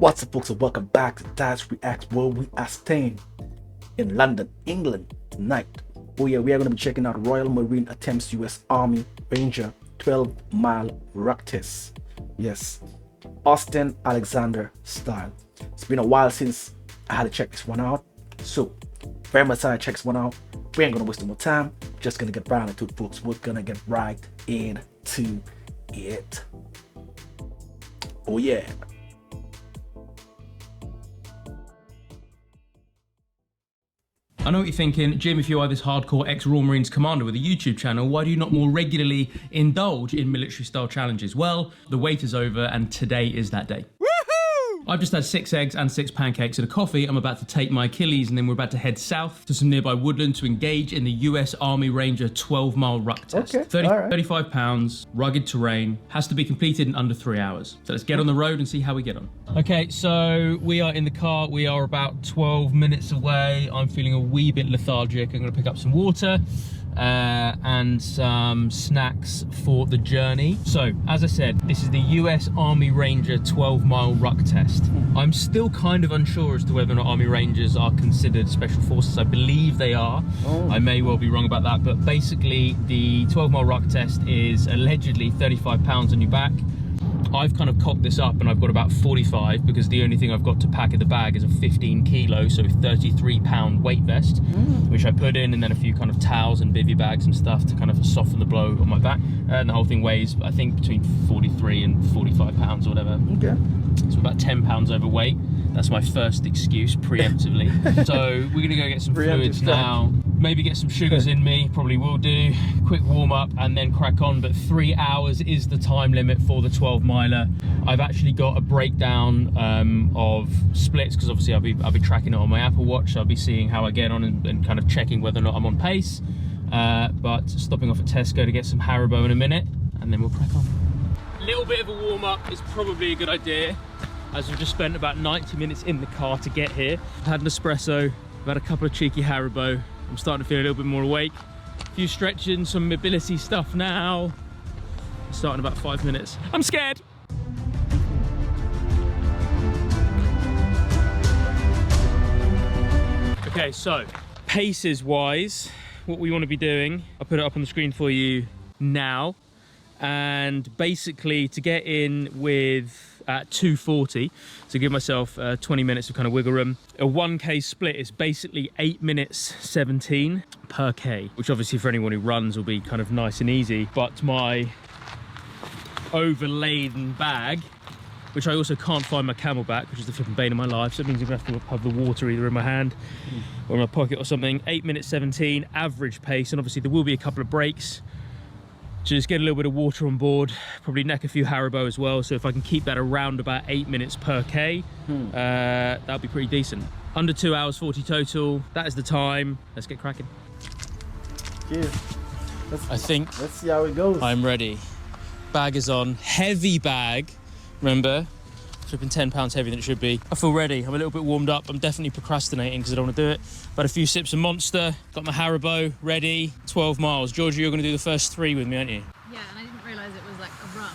What's up, folks, and welcome back to Dyce Reacts, where we are staying in London, England tonight. Oh yeah, we are going to be checking out Royal Marine Attempts US Army Ranger 12-mile ruck test. Yes, Austin Alexander style. It's been a while since I had to check this one out, so very much I check this one out. We ain't gonna waste no more time. Just gonna get right into it, folks. We're gonna get right into it. Oh yeah. I know what you're thinking, Jim, if you are this hardcore ex-Royal Marines commander with a YouTube channel, why do you not more regularly indulge in military-style challenges? Well, the wait is over and today is that day. I've just had 6 eggs and 6 pancakes and a coffee. I'm about to take my Achilles and then we're about to head south to some nearby woodland to engage in the US Army Ranger 12-mile ruck test. Okay, 35 pounds, rugged terrain, has to be completed in under 3 hours. So let's get on the road and see how we get on. Okay, so we are in the car. We are about 12 minutes away. I'm feeling a wee bit lethargic. I'm gonna pick up some water and some snacks for the journey. So, as I said, this is the US Army Ranger 12-mile ruck test. I'm still kind of unsure as to whether or not Army Rangers are considered special forces. I believe they are. I may well be wrong about that, but basically the 12-mile ruck test is allegedly 35 pounds on your back. I've kind of cocked this up and I've got about 45 because the only thing I've got to pack in the bag is a 15 kilo, so 33 pound weight vest, which I put in, and then a few kind of towels and bivy bags and stuff to kind of soften the blow on my back. And the whole thing weighs, I think, between 43 and 45 pounds or whatever. Okay. So about 10 pounds overweight. That's my first excuse, preemptively. So we're gonna go get some fluids now. Maybe get some sugars in me, probably will do. Quick warm up and then crack on, but 3 hours is the time limit for the 12-miler. I've actually got a breakdown of splits, because obviously I'll be tracking it on my Apple Watch. So I'll be seeing how I get on and kind of checking whether or not I'm on pace. But stopping off at Tesco to get some Haribo in a minute, and then we'll crack on. A little bit of a warm up is probably a good idea, as we've just spent about 90 minutes in the car to get here. I've had an espresso, I've had a couple of cheeky Haribo. I'm starting to feel a little bit more awake. A few stretching, some mobility stuff now. Start in about 5 minutes. I'm scared. Okay, so paces wise, what we want to be doing, I'll put it up on the screen for you now. And basically to get in with at 240, so give myself 20 minutes of kind of wiggle room. A 1k split is basically 8 minutes 17 per k, which obviously for anyone who runs will be kind of nice and easy. But my overladen bag, which I also can't find my camelback, which is the flipping bane of my life, so it means I'm gonna have to have the water either in my hand or in my pocket or something. 8 minutes 17 average pace, and obviously there will be a couple of breaks. Just get a little bit of water on board, probably neck a few Haribo as well. So if I can keep that around about 8 minutes per K, that'll be pretty decent. Under 2 hours 40 total, that is the time. Let's get cracking. Cheers. Let's see how it goes. I'm ready. Bag is on, heavy bag, remember? Flipping 10 pounds heavier than it should be. I feel ready, I'm a little bit warmed up. I'm definitely procrastinating because I don't want to do it. But a few sips of Monster, got my Haribo ready, 12 miles. Georgia, you're going to do the first 3 with me, aren't you? Yeah, and I didn't realise it was like a run.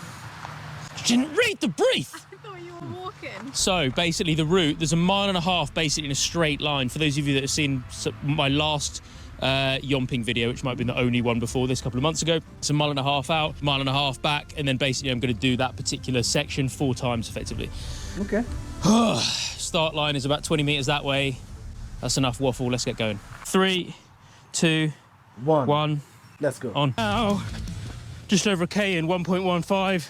You didn't read the brief! I thought you were walking. So basically the route, there's a 1.5 miles basically in a straight line. For those of you that have seen my last yomping video, which might have been the only one before this a couple of months ago, it's a 1.5 miles out, 1.5 miles back, and then basically I'm going to do that particular section 4 times effectively. Okay. Start line is about 20 meters that way. That's enough waffle. Let's get going. 3, 2, 1. Let's go. On. Now, just over a K in 1.15.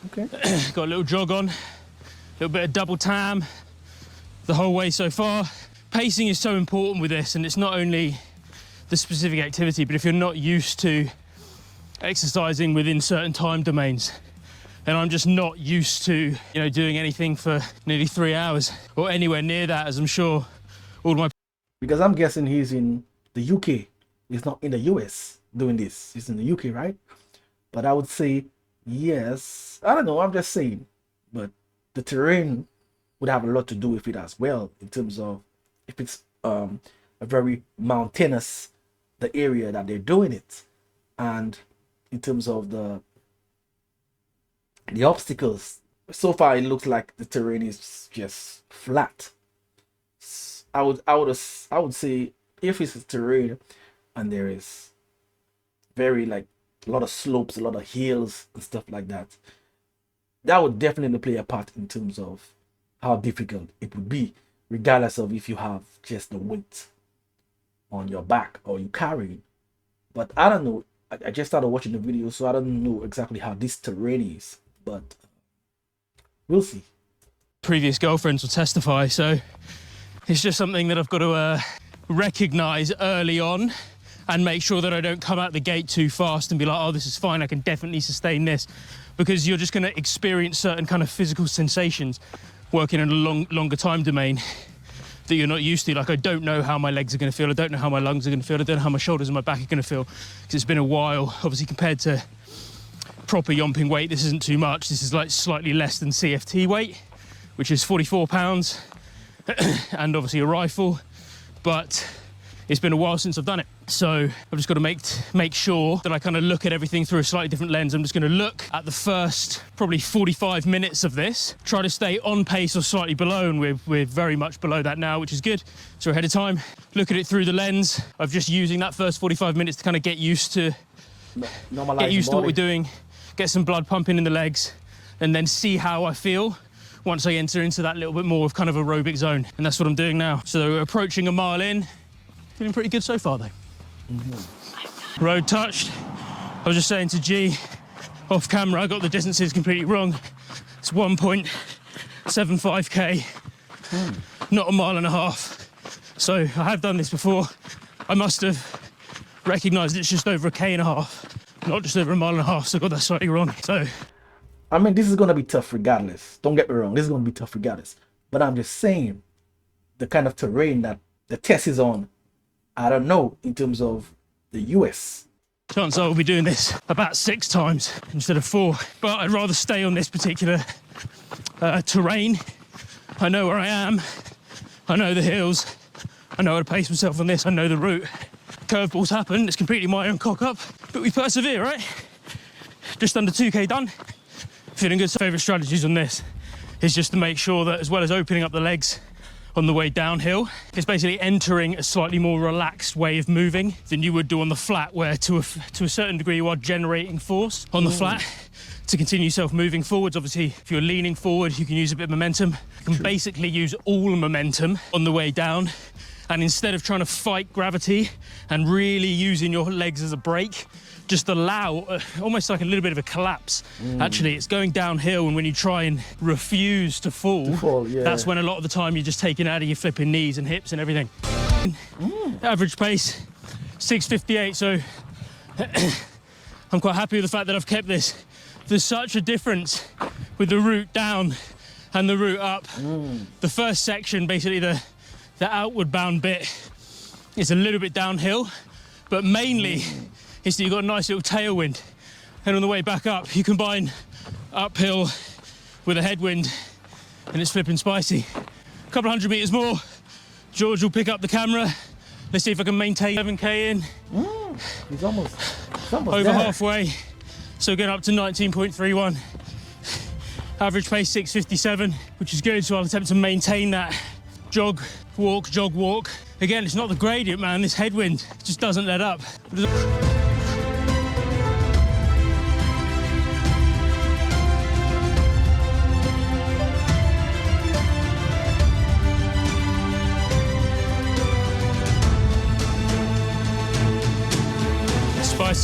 Okay. Got a little jog on, a little bit of double tam the whole way so far. Pacing is so important with this, and it's not only the specific activity, but if you're not used to exercising within certain time domains, and I'm just not used to, doing anything for nearly 3 hours or anywhere near that, as I'm sure all my... Because I'm guessing he's in the UK. He's not in the US doing this. He's in the UK, right? But I would say yes. I don't know, I'm just saying. But the terrain would have a lot to do with it as well, in terms of if it's a very mountainous, the area that they're doing it, and in terms of the obstacles So far, it looks like the terrain is just flat. I would say if it's a terrain and there is very like a lot of slopes, a lot of hills and stuff like that, that would definitely play a part in terms of how difficult it would be, regardless of if you have just the weight on your back or you carry. But I don't know. I just started watching the video, so I don't know exactly how this terrain is, but we'll see. Previous girlfriends will testify, so it's just something that I've got to recognize early on and make sure that I don't come out the gate too fast and be like, oh, this is fine, I can definitely sustain this, because you're just going to experience certain kind of physical sensations working in a longer time domain that you're not used to. Like, I don't know how my legs are going to feel, I don't know how my lungs are going to feel, I don't know how my shoulders and my back are going to feel, because it's been a while. Obviously, compared to proper yomping weight, this isn't too much. This is like slightly less than CFT weight, which is 44 pounds, and obviously a rifle, but it's been a while since I've done it. So I've just got to make sure that I kind of look at everything through a slightly different lens. I'm just going to look at the first probably 45 minutes of this, try to stay on pace or slightly below, and we're very much below that now, which is good. So ahead of time, look at it through the lens of just using that first 45 minutes to kind of get used to what we're doing, get some blood pumping in the legs, and then see how I feel once I enter into that little bit more of kind of aerobic zone. And that's what I'm doing now. So we're approaching a mile in. Feeling pretty good so far, though. Road touched. I was just saying to G, off camera, I got the distances completely wrong. It's 1.75k, not a mile and a half. So I have done this before. I must have recognised it's just over a k and a half, not just over a mile and a half, so I got that slightly wrong. So, I mean, this is going to be tough regardless. Don't get me wrong, this is going to be tough regardless. But I'm just saying, the kind of terrain that the test is on, I don't know, in terms of the US. Chances are we'll be doing this about 6 times instead of 4. But I'd rather stay on this particular terrain. I know where I am. I know the hills. I know how to pace myself on this. I know the route. Curveballs happen. It's completely my own cock up. But we persevere, right? Just under 2k done. Feeling good. Favourite strategies on this is just to make sure that, as well as opening up the legs on the way downhill, it's basically entering a slightly more relaxed way of moving than you would do on the flat, where to a certain degree you are generating force on the flat to continue yourself moving forwards. Obviously, if you're leaning forward, you can use a bit of momentum. You can basically use all momentum on the way down, and instead of trying to fight gravity and really using your legs as a brake, just allow almost like a little bit of a collapse. Actually, it's going downhill, and when you try and refuse to fall, that's when a lot of the time you're just taking out of your flipping knees and hips and everything. Average pace, 6:58, so I'm quite happy with the fact that I've kept this. There's such a difference with the route down and the route up. The first section, basically the outward bound bit, is a little bit downhill, but mainly is that you've got a nice little tailwind. And on the way back up, you combine uphill with a headwind, and it's flipping spicy. A couple 100 meters more, George will pick up the camera. Let's see if I can maintain 7k in. He's almost over there. Halfway, so getting up to 19.31. Average pace 6:57, which is good, so I'll attempt to maintain that jog, walk. Again, it's not the gradient, man, this headwind just doesn't let up.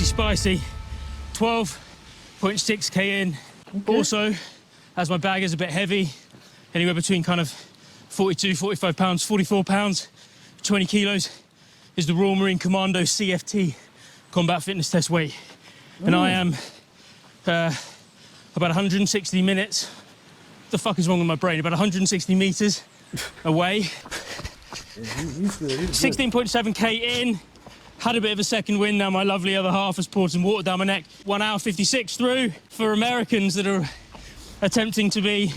Spicy. 12.6k in. Okay. Also, as my bag is a bit heavy, anywhere between kind of 42, 45 pounds, 44 pounds, 20 kilos, is the Royal Marine Commando CFT combat fitness test weight. And I am about 160 minutes. What the fuck is wrong with my brain? About 160 meters away. 16.7k in. Had a bit of a second wind. Now my lovely other half has poured some water down my neck. 1 hour 56 through. For Americans that are attempting to be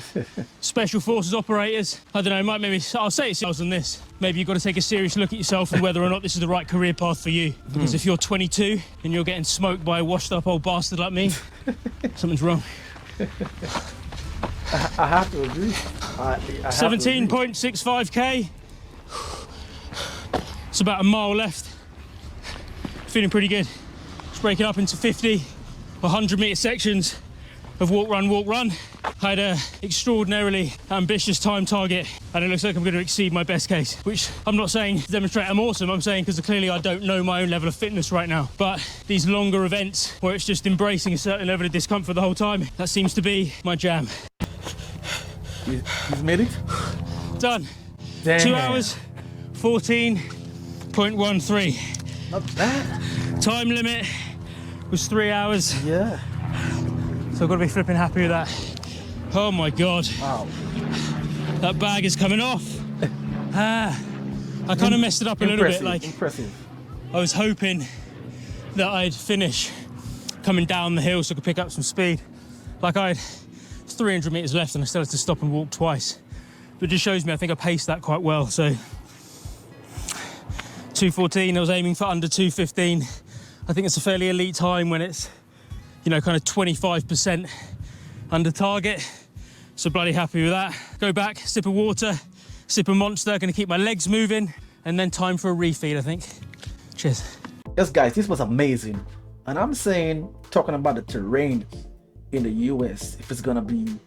special forces operators, I don't know, I'll say it's on this. Maybe you've got to take a serious look at yourself and whether or not this is the right career path for you. Because if you're 22 and you're getting smoked by a washed up old bastard like me, something's wrong. I have to agree. I 17.65k. It's about a mile left. Feeling pretty good. Just breaking up into 50, 100 meter sections of walk, run, walk, run. I had an extraordinarily ambitious time target, and it looks like I'm going to exceed my best case, which I'm not saying to demonstrate I'm awesome. I'm saying because clearly I don't know my own level of fitness right now. But these longer events where it's just embracing a certain level of discomfort the whole time, that seems to be my jam. You've made it? Done. Damn. 2 hours, 14.13. Not bad. Time limit was 3 hours. Yeah. So I've got to be flipping happy with that. Oh my God. Wow. That bag is coming off. I kind of messed it up a little bit. Like, impressive. I was hoping that I'd finish coming down the hill so I could pick up some speed. Like I had 300 meters left and I still had to stop and walk twice. But it just shows me I think I paced that quite well. So 2:14, I was aiming for under 2:15. I think it's a fairly elite time when it's, you know, kind of 25% under target. So bloody happy with that. Go back, sip of water, sip of Monster, gonna keep my legs moving, and then time for a refeed, I think. Cheers. Yes, guys, this was amazing. And I'm saying, talking about the terrain in the US, if it's gonna be,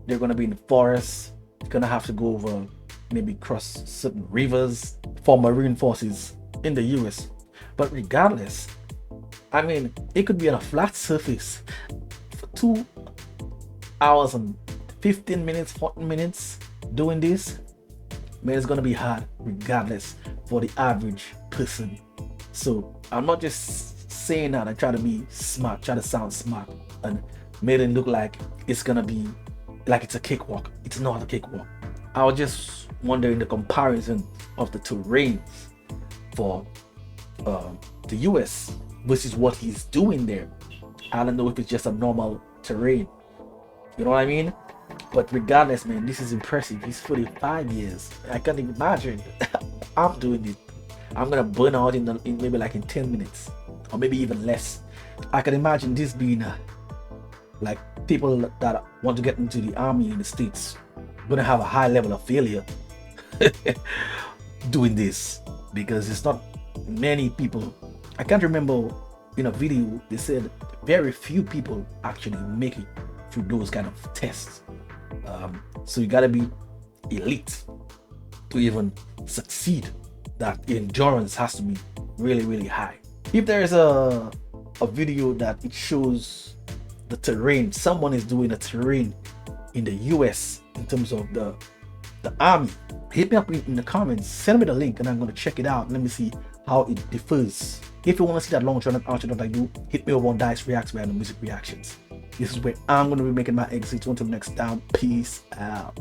they're gonna be in the forest, you're gonna have to go over, maybe cross certain rivers for marine forces in the US. But regardless, I mean, it could be on a flat surface for 2 hours and 15 minutes, 14 minutes doing this. Man, it's gonna be hard regardless for the average person. So I'm not just saying that I try to be smart, try to sound smart and made it look like it's gonna be like it's a cakewalk. It's not a cakewalk. I was just wondering the comparison of the terrains for the US versus what he's doing there. I don't know if it's just a normal terrain. You know what I mean? But regardless, man, this is impressive. He's 45 years. I can't imagine I'm doing it. I'm gonna burn out in maybe like in 10 minutes or maybe even less. I can imagine this being like people that want to get into the army in the States gonna have a high level of failure doing this, because it's not many people. I can't remember in a video they said very few people actually make it through those kind of tests. So you gotta be elite to even succeed. That endurance has to be really, really high. If there is a video that it shows the terrain, someone is doing a terrain in the US in terms of the army, hit me up in the comments, send me the link and I'm going to check it out. Let me see how it differs. If you want to see that long channel outro that I do, hit me over on Dyce Reacts Random Music Reactions. This is where I'm going to be making my exit. Until next time, peace out.